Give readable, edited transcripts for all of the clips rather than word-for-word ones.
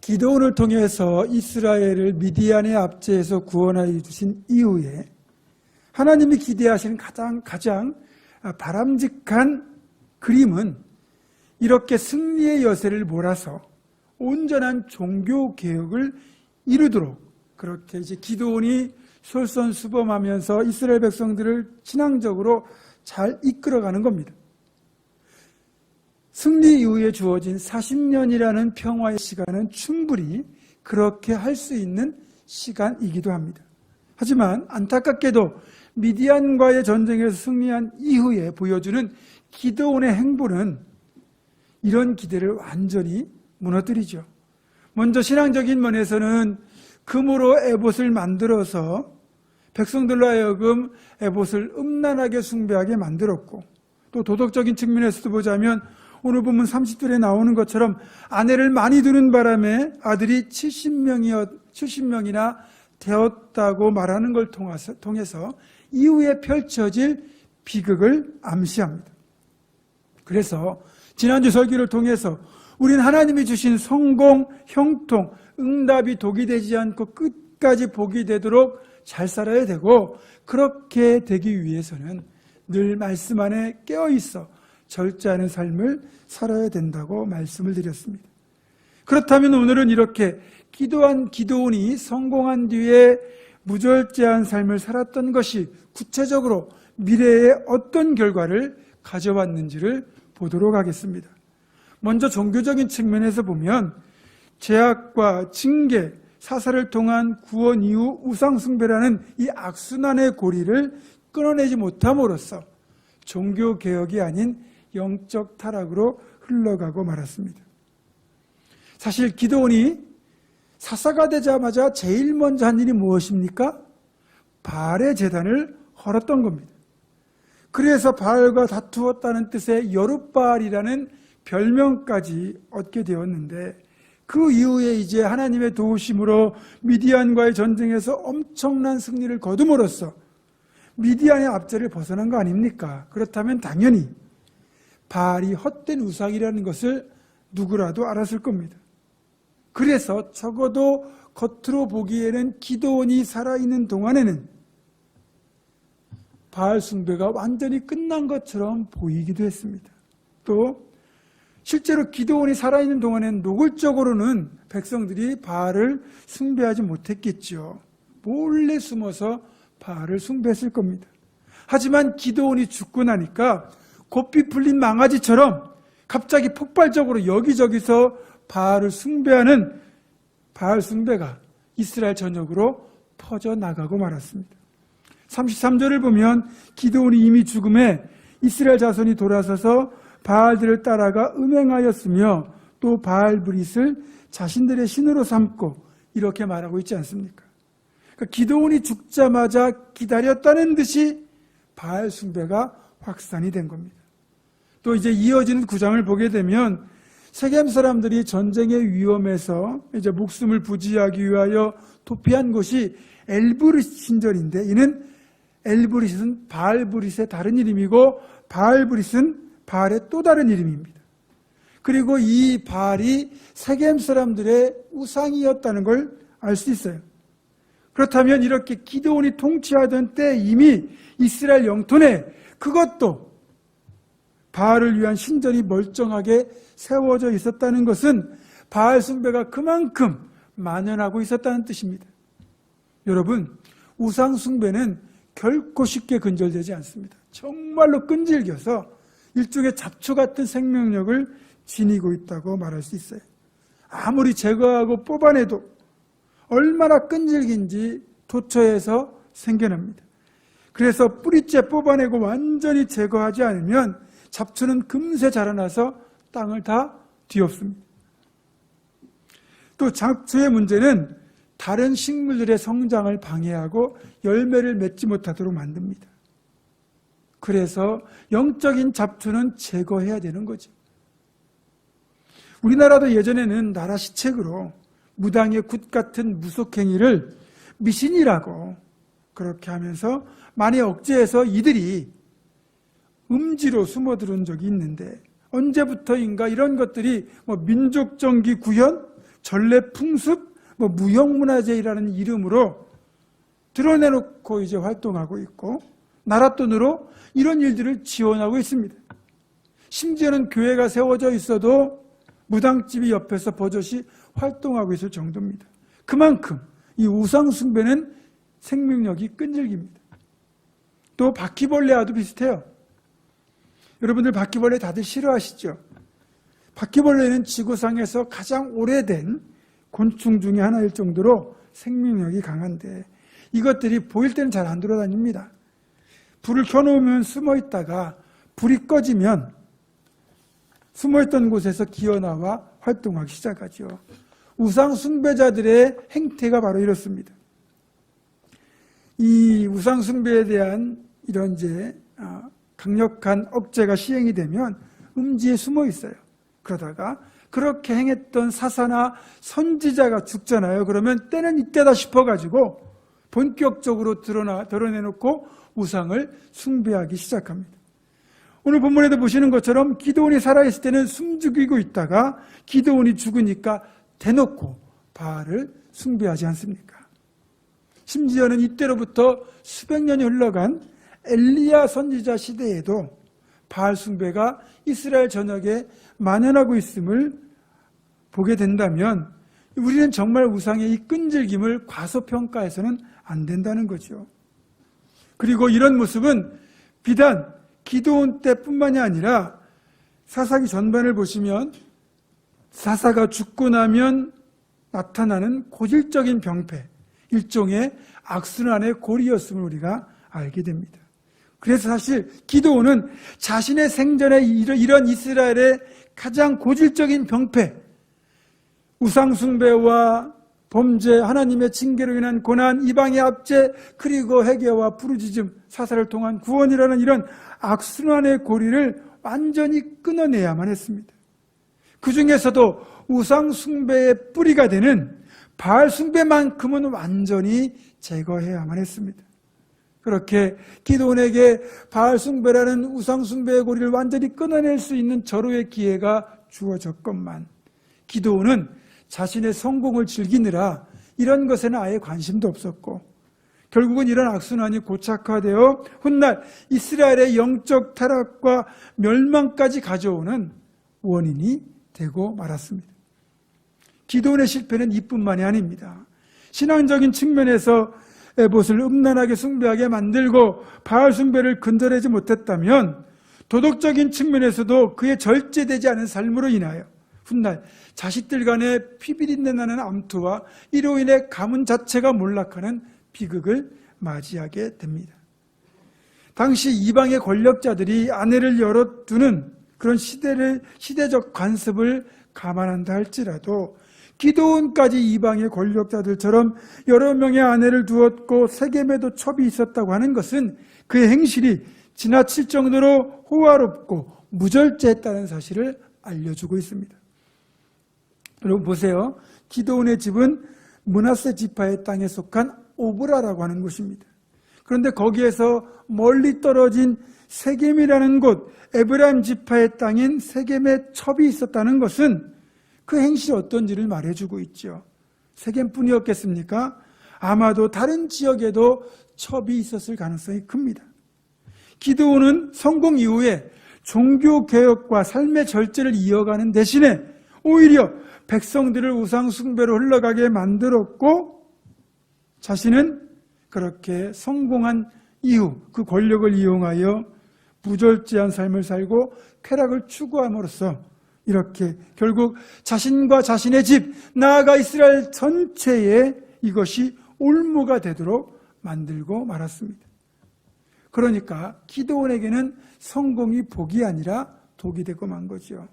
기도원을 통해서 이스라엘을 미디안의 압제에서 구원하여 주신 이후에 하나님이 기대하시는 가장 바람직한 그림은 이렇게 승리의 여세를 몰아서 온전한 종교개혁을 이루도록 그렇게 이제 기도원이 솔선수범하면서 이스라엘 백성들을 신앙적으로 잘 이끌어가는 겁니다. 승리 이후에 주어진 40년이라는 평화의 시간은 충분히 그렇게 할 수 있는 시간이기도 합니다. 하지만 안타깝게도 미디안과의 전쟁에서 승리한 이후에 보여주는 기드온의 행보는 이런 기대를 완전히 무너뜨리죠. 먼저 신앙적인 면에서는 금으로 에봇을 만들어서 백성들로 하여금 에봇을 음란하게 숭배하게 만들었고, 또 도덕적인 측면에서도 보자면 오늘 본문 30절에 나오는 것처럼 아내를 많이 두는 바람에 아들이 70명이나 되었다고 말하는 걸 통해서 이후에 펼쳐질 비극을 암시합니다. 그래서 지난주 설교를 통해서 우리는 하나님이 주신 성공, 형통, 응답이 독이 되지 않고 끝까지 복이 되도록 잘 살아야 되고, 그렇게 되기 위해서는 늘 말씀 안에 깨어있어 절제하는 삶을 살아야 된다고 말씀을 드렸습니다. 그렇다면 오늘은 이렇게 기도한 기도원이 성공한 뒤에 무절제한 삶을 살았던 것이 구체적으로 미래에 어떤 결과를 가져왔는지를 보도록 하겠습니다. 먼저 종교적인 측면에서 보면 죄악과 징계, 사살을 통한 구원 이후 우상숭배라는 이 악순환의 고리를 끊어내지 못함으로써 종교개혁이 아닌 영적 타락으로 흘러가고 말았습니다. 사실 기드온이 사사가 되자마자 제일 먼저 한 일이 무엇입니까? 바알의 제단을 헐었던 겁니다. 그래서 바알과 다투었다는 뜻의 여룻바알이라는 별명까지 얻게 되었는데, 그 이후에 이제 하나님의 도우심으로 미디안과의 전쟁에서 엄청난 승리를 거둠으로써 미디안의 압제를 벗어난 거 아닙니까? 그렇다면 당연히 바알이 헛된 우상이라는 것을 누구라도 알았을 겁니다. 그래서 적어도 겉으로 보기에는 기드온이 살아있는 동안에는 바알 숭배가 완전히 끝난 것처럼 보이기도 했습니다. 또 실제로 기드온이 살아있는 동안에는 노골적으로는 백성들이 바알을 숭배하지 못했겠죠. 몰래 숨어서 바알을 숭배했을 겁니다. 하지만 기드온이 죽고 나니까 고삐 풀린 망아지처럼 갑자기 폭발적으로 여기저기서 바알을 숭배하는 바알 숭배가 이스라엘 전역으로 퍼져나가고 말았습니다. 33절을 보면 기드온이 이미 죽음에 이스라엘 자손이 돌아서서 바알들을 따라가 음행하였으며 또 바알브릿을 자신들의 신으로 삼고 이렇게 말하고 있지 않습니까? 그러니까 기드온이 죽자마자 기다렸다는 듯이 바알 숭배가 확산이 된 겁니다. 또 이제 이어지는 구장을 보게 되면 세겜 사람들이 전쟁의 위험에서 이제 목숨을 부지하기 위하여 도피한 곳이 엘브릿 신전인데, 이는 엘브릿은 바알브릿의 다른 이름이고 바알브릿은 바알의 또 다른 이름입니다. 그리고 이 바알이 세겜 사람들의 우상이었다는 걸 알 수 있어요. 그렇다면 이렇게 기드온이 통치하던 때 이미 이스라엘 영토 내 그것도 바알을 위한 신전이 멀쩡하게 세워져 있었다는 것은 바알 숭배가 그만큼 만연하고 있었다는 뜻입니다. 여러분, 우상 숭배는 결코 쉽게 근절되지 않습니다. 정말로 끈질겨서 일종의 잡초 같은 생명력을 지니고 있다고 말할 수 있어요. 아무리 제거하고 뽑아내도 얼마나 끈질긴지 도처에서 생겨납니다. 그래서 뿌리째 뽑아내고 완전히 제거하지 않으면 잡초는 금세 자라나서 땅을 다 뒤엎습니다. 또 잡초의 문제는 다른 식물들의 성장을 방해하고 열매를 맺지 못하도록 만듭니다. 그래서 영적인 잡초는 제거해야 되는 거죠. 우리나라도 예전에는 나라 시책으로 무당의 굿 같은 무속행위를 미신이라고 그렇게 하면서 많이 억제해서 이들이 음지로 숨어들은 적이 있는데, 언제부터인가 이런 것들이 민족정기 구현, 전래 풍습, 무형문화재라는 이름으로 드러내놓고 이제 활동하고 있고, 나라 돈으로 이런 일들을 지원하고 있습니다. 심지어는 교회가 세워져 있어도 무당집이 옆에서 버젓이 활동하고 있을 정도입니다. 그만큼 이 우상숭배는 생명력이 끈질깁니다. 또 바퀴벌레와도 비슷해요. 여러분들 바퀴벌레 다들 싫어하시죠? 바퀴벌레는 지구상에서 가장 오래된 곤충 중에 하나일 정도로 생명력이 강한데, 이것들이 보일 때는 잘 안 돌아다닙니다. 불을 켜놓으면 숨어 있다가 불이 꺼지면 숨어있던 곳에서 기어나와 활동하기 시작하죠. 우상 숭배자들의 행태가 바로 이렇습니다. 이 우상 숭배에 대한 이런 이제 강력한 억제가 시행이 되면 음지에 숨어 있어요. 그러다가 그렇게 행했던 사사나 선지자가 죽잖아요. 그러면 때는 이때다 싶어가지고 본격적으로 드러내놓고 우상을 숭배하기 시작합니다. 오늘 본문에도 보시는 것처럼 기드온이 살아있을 때는 숨죽이고 있다가 기드온이 죽으니까 대놓고 바알을 숭배하지 않습니까? 심지어는 이때로부터 수백 년이 흘러간 엘리야 선지자 시대에도 바알 숭배가 이스라엘 전역에 만연하고 있음을 보게 된다면 우리는 정말 우상의 이 끈질김을 과소평가해서는 안 된다는 거죠. 그리고 이런 모습은 비단 기드온 때뿐만이 아니라 사사기 전반을 보시면 사사가 죽고 나면 나타나는 고질적인 병폐, 일종의 악순환의 고리였음을 우리가 알게 됩니다. 그래서 사실 기드온은 자신의 생전에 이런 이스라엘의 가장 고질적인 병폐, 우상숭배와 범죄, 하나님의 징계로 인한 고난, 이방의 압제, 그리고 회개와 부르짖음, 사사를 통한 구원이라는 이런 악순환의 고리를 완전히 끊어내야만 했습니다. 그 중에서도 우상숭배의 뿌리가 되는 바알 숭배만큼은 완전히 제거해야만 했습니다. 그렇게 기드온에게 바알 숭배라는 우상 숭배의 고리를 완전히 끊어낼 수 있는 절호의 기회가 주어졌건만 기드온은 자신의 성공을 즐기느라 이런 것에는 아예 관심도 없었고 결국은 이런 악순환이 고착화되어 훗날 이스라엘의 영적 타락과 멸망까지 가져오는 원인이 되고 말았습니다. 기드온의 실패는 이뿐만이 아닙니다. 신앙적인 측면에서 에봇을 음란하게 숭배하게 만들고 바알 숭배를 근절하지 못했다면 도덕적인 측면에서도 그의 절제되지 않은 삶으로 인하여 훗날 자식들 간의 피비린내 나는 암투와 이로 인해 가문 자체가 몰락하는 비극을 맞이하게 됩니다. 당시 이방의 권력자들이 아내를 열어두는 그런 시대적 관습을 감안한다 할지라도 기드온까지 이방의 권력자들처럼 여러 명의 아내를 두었고 세겜에도 첩이 있었다고 하는 것은 그의 행실이 지나칠 정도로 호화롭고 무절제했다는 사실을 알려주고 있습니다. 여러분 보세요. 기드온의 집은 므낫세 지파의 땅에 속한 오브라라고 하는 곳입니다. 그런데 거기에서 멀리 떨어진 세겜이라는 곳, 에브라임 지파의 땅인 세겜에 첩이 있었다는 것은 그 행실이 어떤지를 말해주고 있죠. 세겜뿐이었겠습니까? 아마도 다른 지역에도 첩이 있었을 가능성이 큽니다. 기드온은 성공 이후에 종교개혁과 삶의 절제를 이어가는 대신에 오히려 백성들을 우상숭배로 흘러가게 만들었고 자신은 그렇게 성공한 이후 그 권력을 이용하여 부절제한 삶을 살고 쾌락을 추구함으로써 이렇게 결국 자신과 자신의 집, 나아가 이스라엘 전체에 이것이 올무가 되도록 만들고 말았습니다. 그러니까 기드온에게는 성공이 복이 아니라 독이 되고 만 거죠.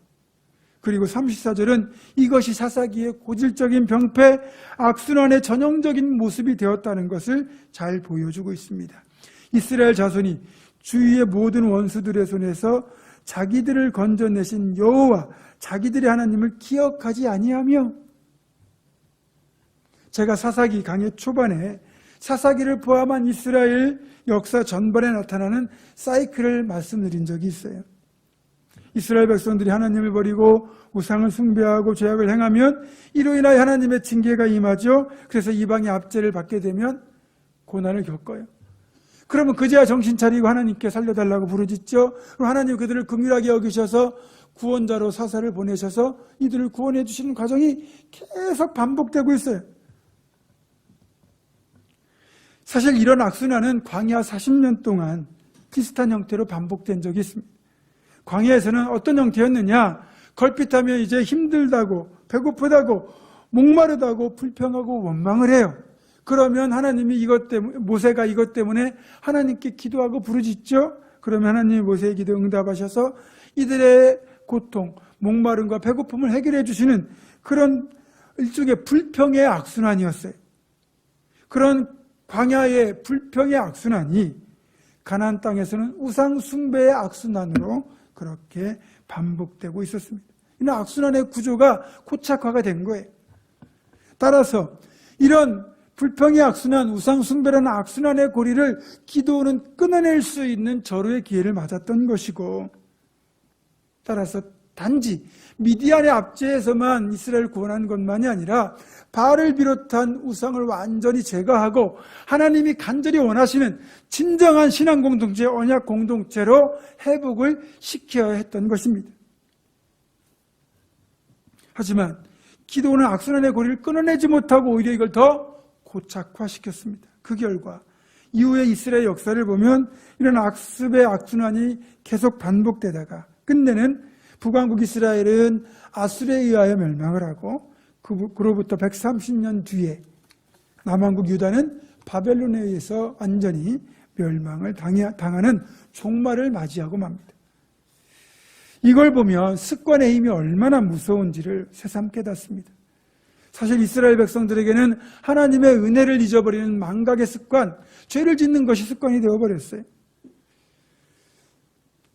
그리고 34절은 이것이 사사기의 고질적인 병폐, 악순환의 전형적인 모습이 되었다는 것을 잘 보여주고 있습니다. 이스라엘 자손이 주위의 모든 원수들의 손에서 자기들을 건져내신 여호와 자기들의 하나님을 기억하지 아니하며 제가 사사기 강의 초반에 사사기를 포함한 이스라엘 역사 전반에 나타나는 사이클을 말씀드린 적이 있어요. 이스라엘 백성들이 하나님을 버리고 우상을 숭배하고 죄악을 행하면 이로 인하여 하나님의 징계가 임하죠. 그래서 이방의 압제를 받게 되면 고난을 겪어요. 그러면 그제야 정신 차리고 하나님께 살려달라고 부르짖죠. 그럼 하나님 그들을 긍휼하게 여기셔서 구원자로 사사를 보내셔서 이들을 구원해 주시는 과정이 계속 반복되고 있어요. 사실 이런 악순환은 광야 40년 동안 비슷한 형태로 반복된 적이 있습니다. 광야에서는 어떤 형태였느냐? 걸핏하면 이제 힘들다고, 배고프다고, 목마르다고, 불평하고 원망을 해요. 그러면 하나님이 이것 때문에, 모세가 이것 때문에 하나님께 기도하고 부르짖죠. 그러면 하나님이 모세의 기도 응답하셔서 이들의 고통, 목마름과 배고픔을 해결해 주시는 그런 일종의 불평의 악순환이었어요. 그런 광야의 불평의 악순환이 가나안 땅에서는 우상 숭배의 악순환으로 그렇게 반복되고 있었습니다. 이런 악순환의 구조가 고착화가 된 거예요. 따라서 이런 불평의 악순환, 우상 숭배라는 악순환의 고리를 기도는 끊어낼 수 있는 절호의 기회를 맞았던 것이고, 따라서 단지 미디안의 압제에서만 이스라엘을 구원한 것만이 아니라 바알을 비롯한 우상을 완전히 제거하고 하나님이 간절히 원하시는 진정한 신앙 공동체, 언약 공동체로 회복을 시켜야 했던 것입니다. 하지만 기도는 악순환의 고리를 끊어내지 못하고 오히려 이걸 더 고착화시켰습니다. 그 결과 이후에 이스라엘 역사를 보면 이런 악습의 악순환이 계속 반복되다가 끝내는 북왕국 이스라엘은 아수르에 의하여 멸망을 하고 그로부터 130년 뒤에 남왕국 유다는 바벨론에 의해서 완전히 멸망을 당하는 종말을 맞이하고 맙니다. 이걸 보면 습관의 힘이 얼마나 무서운지를 새삼 깨닫습니다. 사실 이스라엘 백성들에게는 하나님의 은혜를 잊어버리는 망각의 습관, 죄를 짓는 것이 습관이 되어버렸어요.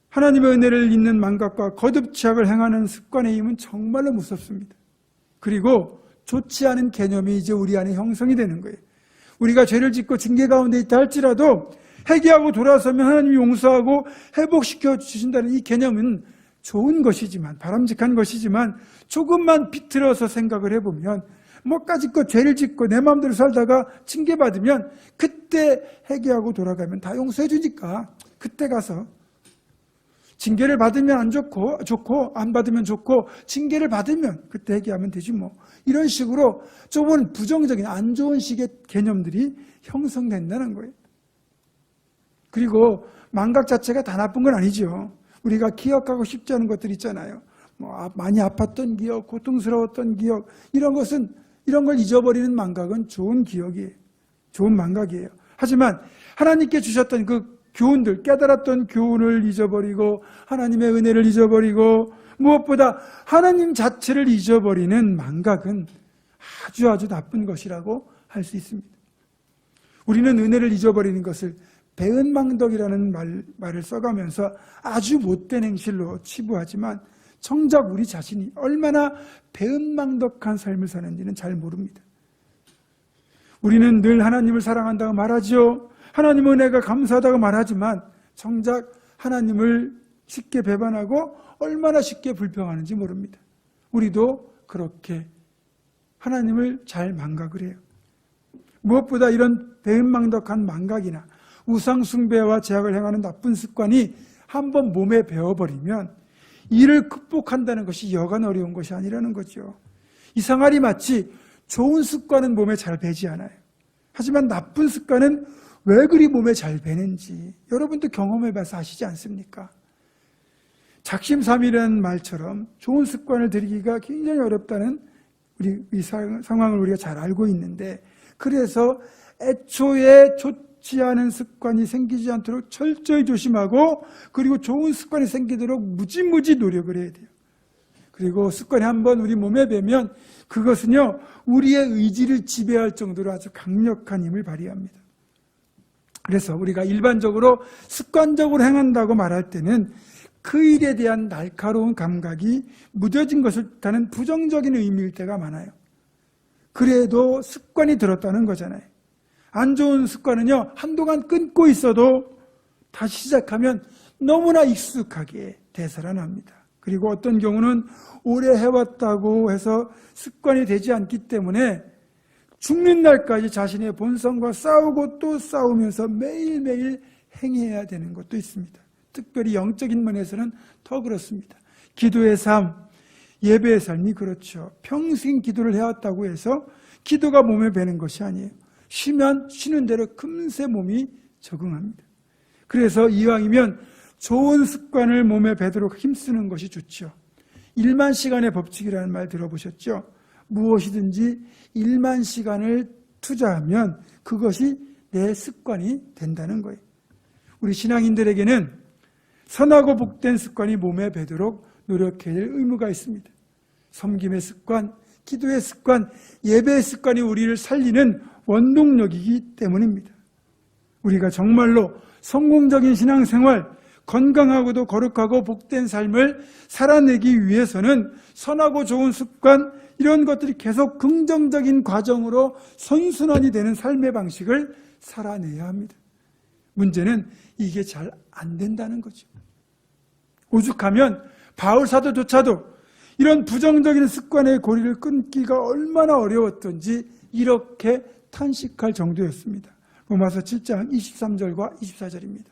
하나님의 은혜를 잊는 망각과 거듭 죄악을 행하는 습관의 힘은 정말로 무섭습니다. 그리고 좋지 않은 개념이 이제 우리 안에 형성이 되는 거예요. 우리가 죄를 짓고 징계 가운데 있다 할지라도 회개하고 돌아서면 하나님이 용서하고 회복시켜 주신다는 이 개념은 좋은 것이지만, 바람직한 것이지만 조금만 비틀어서 생각을 해보면 뭐까짓 죄를 짓고 내 마음대로 살다가 징계받으면 그때 회개하고 돌아가면 다 용서해 주니까 그때 가서 징계를 받으면 안 좋고 안 받으면 좋고 징계를 받으면 그때 회개하면 되지 뭐. 이런 식으로 조금 부정적인 안 좋은 식의 개념들이 형성된다는 거예요. 그리고 망각 자체가 다 나쁜 건 아니죠. 우리가 기억하고 싶지 않은 것들 있잖아요. 많이 아팠던 기억, 고통스러웠던 기억, 이런 걸 잊어버리는 망각은 좋은 기억이에요. 좋은 망각이에요. 하지만 하나님께 주셨던 그 교훈들, 깨달았던 교훈을 잊어버리고 하나님의 은혜를 잊어버리고 무엇보다 하나님 자체를 잊어버리는 망각은 아주 나쁜 것이라고 할 수 있습니다. 우리는 은혜를 잊어버리는 것을 배은망덕이라는 말을 써가면서 아주 못된 행실로 치부하지만 정작 우리 자신이 얼마나 배은망덕한 삶을 사는지는 잘 모릅니다. 우리는 늘 하나님을 사랑한다고 말하죠. 하나님 은혜가 감사하다고 말하지만 정작 하나님을 쉽게 배반하고 얼마나 쉽게 불평하는지 모릅니다. 우리도 그렇게 하나님을 잘 망각을 해요. 무엇보다 이런 배은망덕한 망각이나 우상 숭배와 죄악을 행하는 나쁜 습관이 한번 몸에 배어버리면 이를 극복한다는 것이 여간 어려운 것이 아니라는 거죠. 이상하리 마치 좋은 습관은 몸에 잘 배지 않아요. 하지만 나쁜 습관은 왜 그리 몸에 잘 배는지 여러분도 경험해봐서 아시지 않습니까? 작심삼일이라는 말처럼 좋은 습관을 들이기가 굉장히 어렵다는 이 상황을 우리가 잘 알고 있는데, 그래서 애초에 좋지 않은 습관이 생기지 않도록 철저히 조심하고 그리고 좋은 습관이 생기도록 무지무지 노력을 해야 돼요. 그리고 습관이 한번 우리 몸에 배면 그것은요 우리의 의지를 지배할 정도로 아주 강력한 힘을 발휘합니다. 그래서 우리가 일반적으로 습관적으로 행한다고 말할 때는 그 일에 대한 날카로운 감각이 무뎌진 것을 뜻하는 부정적인 의미일 때가 많아요. 그래도 습관이 들었다는 거잖아요. 안 좋은 습관은요 한동안 끊고 있어도 다시 시작하면 너무나 익숙하게 되살아납니다. 그리고 어떤 경우는 오래 해왔다고 해서 습관이 되지 않기 때문에 죽는 날까지 자신의 본성과 싸우고 또 싸우면서 매일매일 행해야 되는 것도 있습니다. 특별히 영적인 면에서는 더 그렇습니다. 기도의 삶, 예배의 삶이 그렇죠. 평생 기도를 해왔다고 해서 기도가 몸에 배는 것이 아니에요. 쉬면 쉬는 대로 금세 몸이 적응합니다. 그래서 이왕이면 좋은 습관을 몸에 배도록 힘쓰는 것이 좋죠. 1만 시간의 법칙이라는 말 들어보셨죠? 무엇이든지 1만 시간을 투자하면 그것이 내 습관이 된다는 거예요. 우리 신앙인들에게는 선하고 복된 습관이 몸에 배도록 노력해야 될 의무가 있습니다. 섬김의 습관, 기도의 습관, 예배의 습관이 우리를 살리는 원동력이기 때문입니다. 우리가 정말로 성공적인 신앙생활, 건강하고도 거룩하고 복된 삶을 살아내기 위해서는 선하고 좋은 습관, 이런 것들이 계속 긍정적인 과정으로 선순환이 되는 삶의 방식을 살아내야 합니다. 문제는 이게 잘 안 된다는 거죠. 오죽하면 바울 사도조차도 이런 부정적인 습관의 고리를 끊기가 얼마나 어려웠던지 이렇게 탄식할 정도였습니다. 로마서 7장 23절과 24절입니다.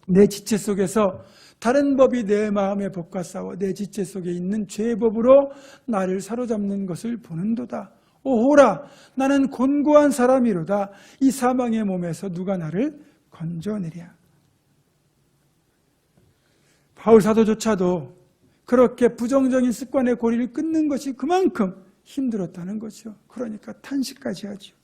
내 지체 속에서 다른 법이 내 마음의 법과 싸워 내 지체 속에 있는 죄의 법으로 나를 사로잡는 것을 보는도다. 오호라, 나는 곤고한 사람이로다. 이 사망의 몸에서 누가 나를 건져내랴. 바울 사도조차도 그렇게 부정적인 습관의 고리를 끊는 것이 그만큼 힘들었다는 거죠. 그러니까 탄식까지 하죠.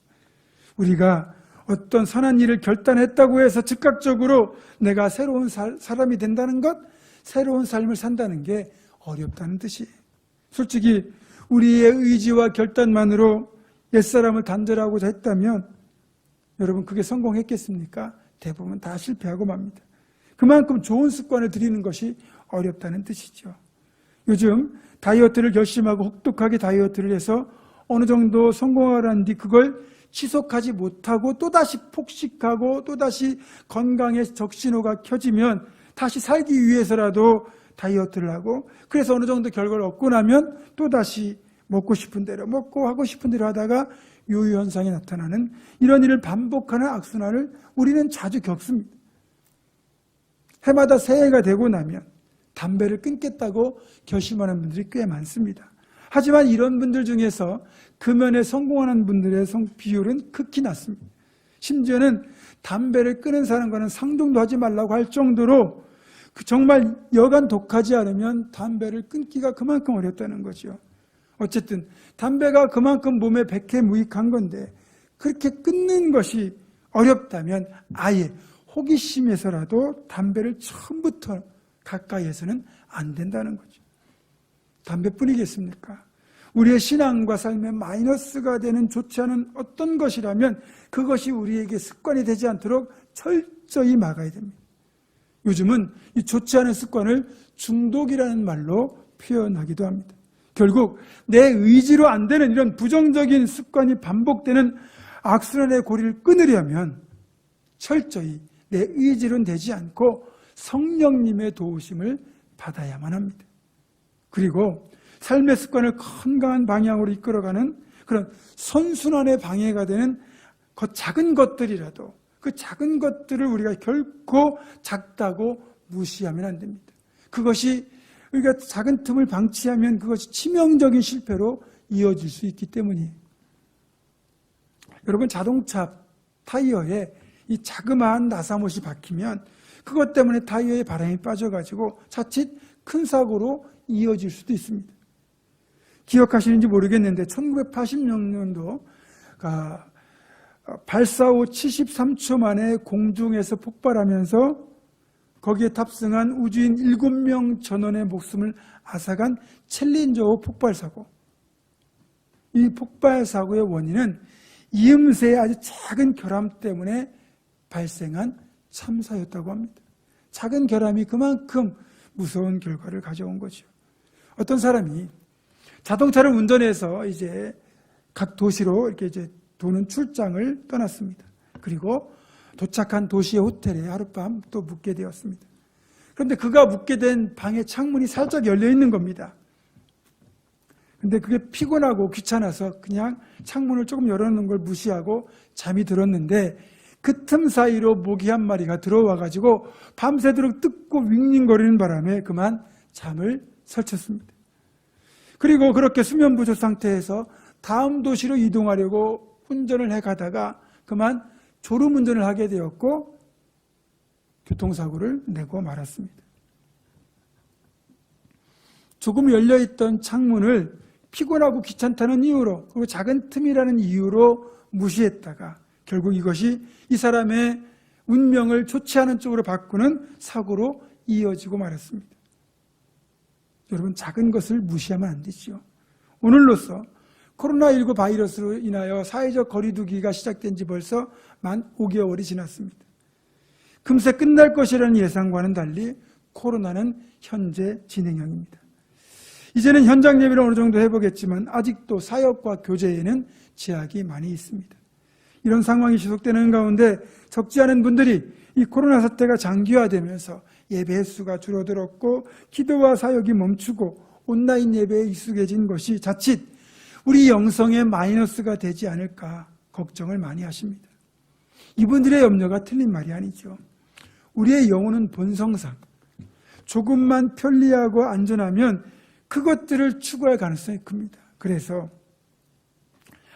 우리가 어떤 선한 일을 결단했다고 해서 즉각적으로 내가 새로운 사람이 된다는 것, 새로운 삶을 산다는 게 어렵다는 뜻이에요. 솔직히 우리의 의지와 결단만으로 옛사람을 단절하고자 했다면 여러분 그게 성공했겠습니까? 대부분 다 실패하고 맙니다. 그만큼 좋은 습관을 들이는 것이 어렵다는 뜻이죠. 요즘 다이어트를 결심하고 혹독하게 다이어트를 해서 어느 정도 성공하라는 뒤 그걸 지속하지 못하고 또다시 폭식하고 또다시 건강에 적신호가 켜지면 다시 살기 위해서라도 다이어트를 하고, 그래서 어느 정도 결과를 얻고 나면 또다시 먹고 싶은 대로 먹고 하고 싶은 대로 하다가 요요현상이 나타나는 이런 일을 반복하는 악순환을 우리는 자주 겪습니다. 해마다 새해가 되고 나면 담배를 끊겠다고 결심하는 분들이 꽤 많습니다. 하지만 이런 분들 중에서 금연에 성공하는 분들의 비율은 극히 낮습니다. 심지어는 담배를 끊은 사람과는 상종도 하지 말라고 할 정도로 정말 여간 독하지 않으면 담배를 끊기가 그만큼 어렵다는 거죠. 어쨌든 담배가 그만큼 몸에 백해무익한 건데 그렇게 끊는 것이 어렵다면 아예 호기심에서라도 담배를 처음부터 가까이에서는 안 된다는 거죠. 담배뿐이겠습니까? 우리의 신앙과 삶에 마이너스가 되는 좋지 않은 어떤 것이라면 그것이 우리에게 습관이 되지 않도록 철저히 막아야 됩니다. 요즘은 이 좋지 않은 습관을 중독이라는 말로 표현하기도 합니다. 결국 내 의지로 안 되는 이런 부정적인 습관이 반복되는 악순환의 고리를 끊으려면 철저히 내 의지로는 되지 않고 성령님의 도우심을 받아야만 합니다. 그리고 삶의 습관을 건강한 방향으로 이끌어가는 그런 선순환의 방해가 되는 그 작은 것들이라도 그 작은 것들을 우리가 결코 작다고 무시하면 안 됩니다. 그것이 우리가 작은 틈을 방치하면 그것이 치명적인 실패로 이어질 수 있기 때문이에요. 여러분 자동차 타이어에 이 자그마한 나사못이 박히면 그것 때문에 타이어에 바람이 빠져가지고 자칫 큰 사고로 이어질 수도 있습니다. 기억하시는지 모르겠는데 1986년도 발사 후 73초 만에 공중에서 폭발하면서 거기에 탑승한 우주인 7명 전원의 목숨을 앗아간 챌린저 폭발 사고. 이 폭발 사고의 원인은 이음새의 아주 작은 결함 때문에 발생한 참사였다고 합니다. 작은 결함이 그만큼 무서운 결과를 가져온 거죠. 어떤 사람이 자동차를 운전해서 이제 각 도시로 이렇게 이제 도는 출장을 떠났습니다. 그리고 도착한 도시의 호텔에 하룻밤 또 묵게 되었습니다. 그런데 그가 묵게 된 방의 창문이 살짝 열려 있는 겁니다. 근데 그게 피곤하고 귀찮아서 그냥 창문을 조금 열어놓는 걸 무시하고 잠이 들었는데 그 틈 사이로 모기 한 마리가 들어와가지고 밤새도록 뜯고 윙윙거리는 바람에 그만 잠을 설쳤습니다. 그리고 그렇게 수면 부족 상태에서 다음 도시로 이동하려고 운전을 해가다가 그만 졸음운전을 하게 되었고 교통사고를 내고 말았습니다. 조금 열려있던 창문을 피곤하고 귀찮다는 이유로 그리고 작은 틈이라는 이유로 무시했다가 결국 이것이 이 사람의 운명을 좋지 않은 쪽으로 바꾸는 사고로 이어지고 말았습니다. 여러분, 작은 것을 무시하면 안 되죠. 오늘로써 코로나19 바이러스로 인하여 사회적 거리두기가 시작된 지 벌써 만 5개월이 지났습니다. 금세 끝날 것이라는 예상과는 달리 코로나는 현재 진행형입니다. 이제는 현장 예배를 어느 정도 해보겠지만 아직도 사역과 교제에는 제약이 많이 있습니다. 이런 상황이 지속되는 가운데 적지 않은 분들이 이 코로나 사태가 장기화되면서 예배 횟수가 줄어들었고 기도와 사역이 멈추고 온라인 예배에 익숙해진 것이 자칫 우리 영성에 마이너스가 되지 않을까 걱정을 많이 하십니다. 이분들의 염려가 틀린 말이 아니죠. 우리의 영혼은 본성상 조금만 편리하고 안전하면 그것들을 추구할 가능성이 큽니다. 그래서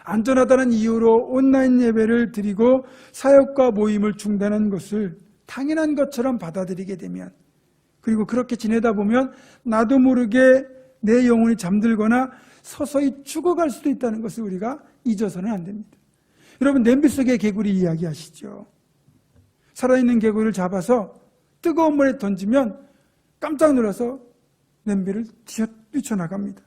안전하다는 이유로 온라인 예배를 드리고 사역과 모임을 중단한 것을 당연한 것처럼 받아들이게 되면 그리고 그렇게 지내다 보면 나도 모르게 내 영혼이 잠들거나 서서히 죽어갈 수도 있다는 것을 우리가 잊어서는 안 됩니다. 여러분, 냄비 속의 개구리 이야기하시죠? 살아있는 개구리를 잡아서 뜨거운 물에 던지면 깜짝 놀라서 냄비를 뛰쳐나갑니다.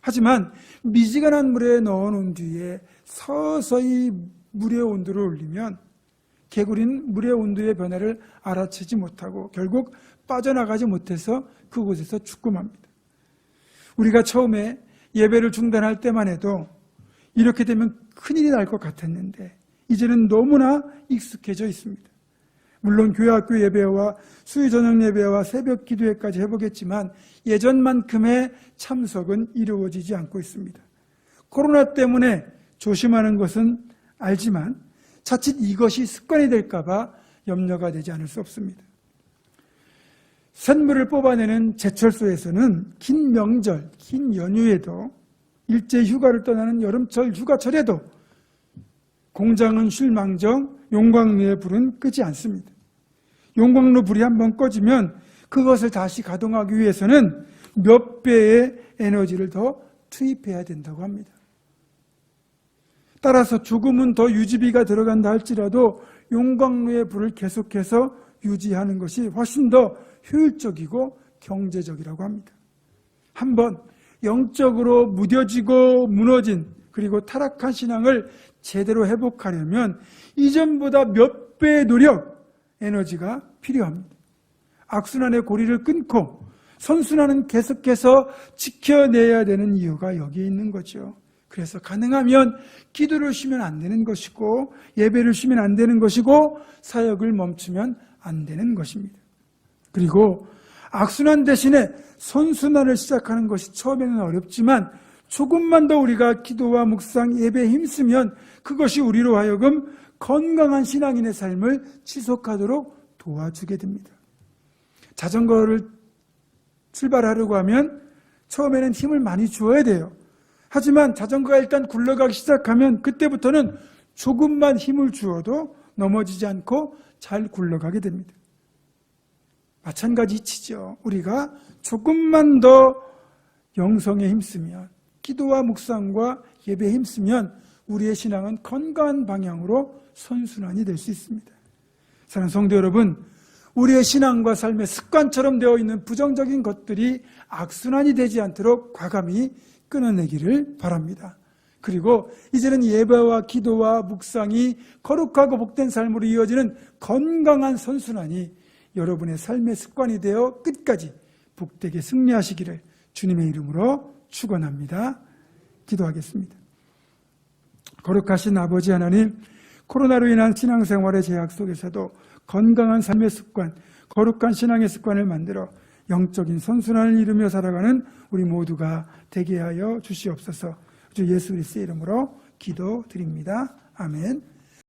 하지만 미지근한 물에 넣어놓은 뒤에 서서히 물의 온도를 올리면 개구리는 물의 온도의 변화를 알아채지 못하고 결국 빠져나가지 못해서 그곳에서 죽고 맙니다. 우리가 처음에 예배를 중단할 때만 해도 이렇게 되면 큰일이 날 것 같았는데 이제는 너무나 익숙해져 있습니다. 물론 교회학교 예배와 수요 저녁 예배와 새벽 기도회까지 해보겠지만 예전만큼의 참석은 이루어지지 않고 있습니다. 코로나 때문에 조심하는 것은 알지만 자칫 이것이 습관이 될까 봐 염려가 되지 않을 수 없습니다. 쇳물을 뽑아내는 제철소에서는 긴 명절, 긴 연휴에도 일제 휴가를 떠나는 여름철 휴가철에도 공장은 쉴망정 용광로의 불은 끄지 않습니다. 용광로 불이 한번 꺼지면 그것을 다시 가동하기 위해서는 몇 배의 에너지를 더 투입해야 된다고 합니다. 따라서 조금은 더 유지비가 들어간다 할지라도 용광로의 불을 계속해서 유지하는 것이 훨씬 더 효율적이고 경제적이라고 합니다. 한번 영적으로 무뎌지고 무너진 그리고 타락한 신앙을 제대로 회복하려면 이전보다 몇 배의 노력, 에너지가 필요합니다. 악순환의 고리를 끊고 선순환은 계속해서 지켜내야 되는 이유가 여기에 있는 거죠. 그래서 가능하면 기도를 쉬면 안 되는 것이고 예배를 쉬면 안 되는 것이고 사역을 멈추면 안 되는 것입니다. 그리고 악순환 대신에 선순환을 시작하는 것이 처음에는 어렵지만 조금만 더 우리가 기도와 묵상, 예배에 힘쓰면 그것이 우리로 하여금 건강한 신앙인의 삶을 지속하도록 도와주게 됩니다. 자전거를 출발하려고 하면 처음에는 힘을 많이 주어야 돼요. 하지만 자전거가 일단 굴러가기 시작하면 그때부터는 조금만 힘을 주어도 넘어지지 않고 잘 굴러가게 됩니다. 마찬가지 이치죠. 우리가 조금만 더 영성에 힘쓰면 기도와 묵상과 예배에 힘쓰면 우리의 신앙은 건강한 방향으로 선순환이 될 수 있습니다. 사랑하는 성도 여러분, 우리의 신앙과 삶의 습관처럼 되어 있는 부정적인 것들이 악순환이 되지 않도록 과감히 끊어내기를 바랍니다. 그리고 이제는 예배와 기도와 묵상이 거룩하고 복된 삶으로 이어지는 건강한 선순환이 여러분의 삶의 습관이 되어 끝까지 복되게 승리하시기를 주님의 이름으로 축원합니다. 기도하겠습니다. 거룩하신 아버지 하나님, 코로나로 인한 신앙생활의 제약 속에서도 건강한 삶의 습관, 거룩한 신앙의 습관을 만들어 영적인 선순환을 이루며 살아가는 우리 모두가 되게 하여 주시옵소서. 주 예수 그리스도의 이름으로 기도드립니다. 아멘.